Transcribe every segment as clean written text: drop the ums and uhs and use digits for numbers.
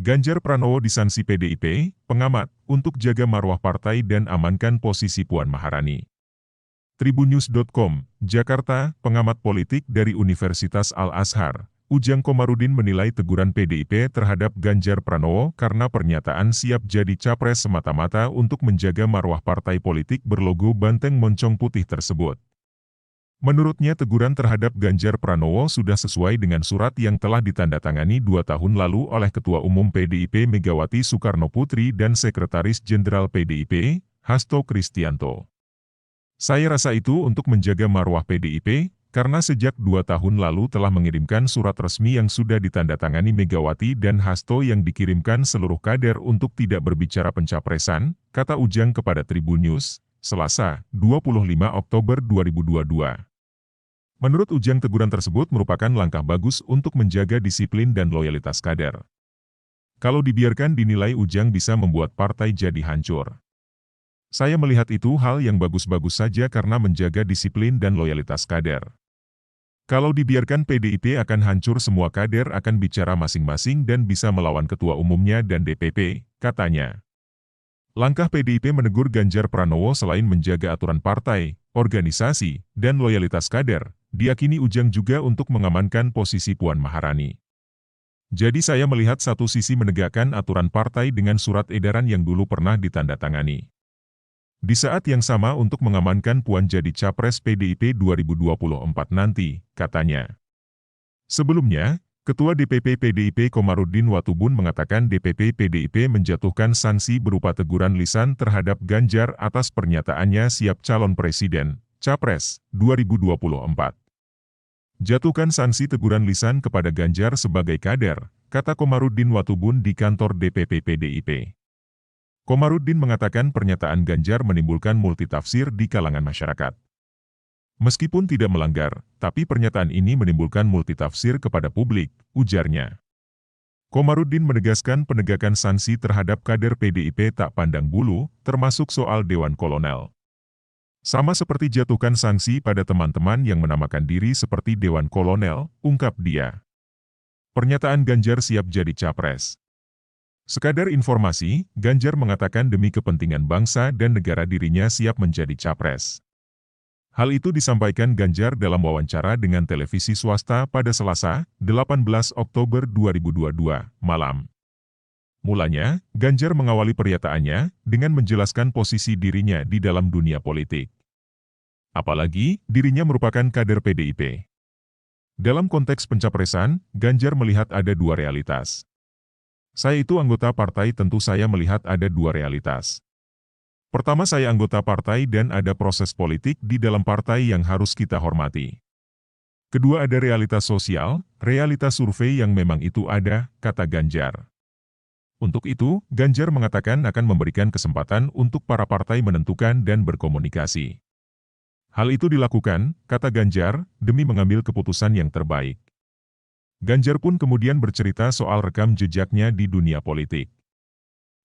Ganjar Pranowo disanksi PDIP, pengamat, untuk jaga marwah partai dan amankan posisi Puan Maharani. Tribunnews.com, Jakarta, pengamat politik dari Universitas Al-Azhar, Ujang Komarudin menilai teguran PDIP terhadap Ganjar Pranowo karena pernyataan siap jadi capres semata-mata untuk menjaga marwah partai politik berlogo banteng moncong putih tersebut. Menurutnya teguran terhadap Ganjar Pranowo sudah sesuai dengan surat yang telah ditandatangani 2 tahun lalu oleh Ketua Umum PDIP Megawati Soekarnoputri dan Sekretaris Jenderal PDIP, Hasto Kristianto. Saya rasa itu untuk menjaga marwah PDIP, karena sejak 2 tahun lalu telah mengirimkan surat resmi yang sudah ditandatangani Megawati dan Hasto yang dikirimkan seluruh kader untuk tidak berbicara pencapresan, kata Ujang kepada Tribun News, Selasa, 25 Oktober 2022. Menurut Ujang, teguran tersebut merupakan langkah bagus untuk menjaga disiplin dan loyalitas kader. Kalau dibiarkan, dinilai Ujang bisa membuat partai jadi hancur. Saya melihat itu hal yang bagus-bagus saja karena menjaga disiplin dan loyalitas kader. Kalau dibiarkan, PDIP akan hancur, semua kader akan bicara masing-masing dan bisa melawan ketua umumnya dan DPP, katanya. Langkah PDIP menegur Ganjar Pranowo selain menjaga aturan partai, organisasi, dan loyalitas kader, diakini Ujang juga untuk mengamankan posisi Puan Maharani. Jadi saya melihat satu sisi menegakkan aturan partai dengan surat edaran yang dulu pernah ditandatangani. Di saat yang sama untuk mengamankan Puan jadi capres PDIP 2024 nanti, katanya. Sebelumnya, Ketua DPP PDIP Komarudin Watubun mengatakan DPP PDIP menjatuhkan sanksi berupa teguran lisan terhadap Ganjar atas pernyataannya siap calon presiden, capres, 2024. Jatuhkan sanksi teguran lisan kepada Ganjar sebagai kader, kata Komarudin Watubun di kantor DPP PDIP. Komarudin mengatakan pernyataan Ganjar menimbulkan multitafsir di kalangan masyarakat. Meskipun tidak melanggar, tapi pernyataan ini menimbulkan multitafsir kepada publik, ujarnya. Komarudin menegaskan penegakan sanksi terhadap kader PDIP tak pandang bulu, termasuk soal Dewan Kolonel. Sama seperti jatuhkan sanksi pada teman-teman yang menamakan diri seperti Dewan Kolonel, ungkap dia. Pernyataan Ganjar siap jadi capres. Sekadar informasi, Ganjar mengatakan demi kepentingan bangsa dan negara dirinya siap menjadi capres. Hal itu disampaikan Ganjar dalam wawancara dengan televisi swasta pada Selasa, 18 Oktober 2022, malam. Mulanya, Ganjar mengawali pernyataannya dengan menjelaskan posisi dirinya di dalam dunia politik. Apalagi, dirinya merupakan kader PDIP. Dalam konteks pencapresan, Ganjar melihat ada dua realitas. Saya itu anggota partai, tentu saya melihat ada dua realitas. Pertama, saya anggota partai dan ada proses politik di dalam partai yang harus kita hormati. Kedua, ada realitas sosial, realitas survei yang memang itu ada, kata Ganjar. Untuk itu, Ganjar mengatakan akan memberikan kesempatan untuk para partai menentukan dan berkomunikasi. Hal itu dilakukan, kata Ganjar, demi mengambil keputusan yang terbaik. Ganjar pun kemudian bercerita soal rekam jejaknya di dunia politik.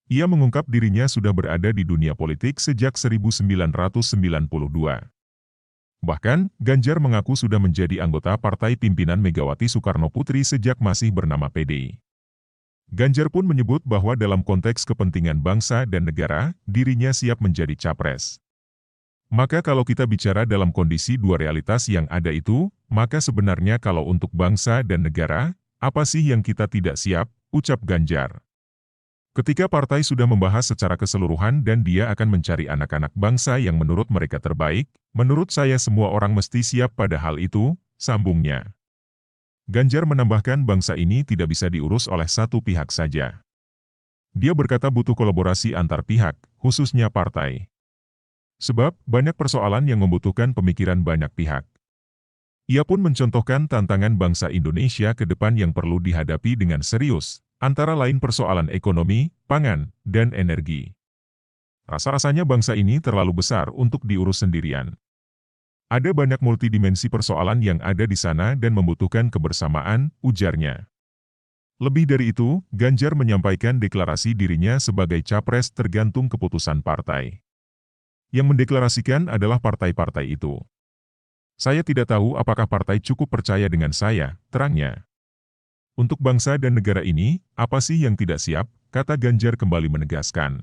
Ia mengungkap dirinya sudah berada di dunia politik sejak 1992. Bahkan, Ganjar mengaku sudah menjadi anggota partai pimpinan Megawati Soekarnoputri sejak masih bernama PDI. Ganjar pun menyebut bahwa dalam konteks kepentingan bangsa dan negara, dirinya siap menjadi capres. Maka kalau kita bicara dalam kondisi dua realitas yang ada itu, maka sebenarnya kalau untuk bangsa dan negara, apa sih yang kita tidak siap, ucap Ganjar. Ketika partai sudah membahas secara keseluruhan dan dia akan mencari anak-anak bangsa yang menurut mereka terbaik, menurut saya semua orang mesti siap pada hal itu, sambungnya. Ganjar menambahkan bangsa ini tidak bisa diurus oleh satu pihak saja. Dia berkata butuh kolaborasi antar pihak, khususnya partai. Sebab, banyak persoalan yang membutuhkan pemikiran banyak pihak. Ia pun mencontohkan tantangan bangsa Indonesia ke depan yang perlu dihadapi dengan serius, antara lain persoalan ekonomi, pangan, dan energi. Rasa-rasanya bangsa ini terlalu besar untuk diurus sendirian. Ada banyak multidimensi persoalan yang ada di sana dan membutuhkan kebersamaan, ujarnya. Lebih dari itu, Ganjar menyampaikan deklarasi dirinya sebagai capres tergantung keputusan partai. Yang mendeklarasikan adalah partai-partai itu. Saya tidak tahu apakah partai cukup percaya dengan saya, terangnya. Untuk bangsa dan negara ini, apa sih yang tidak siap? Kata Ganjar kembali menegaskan.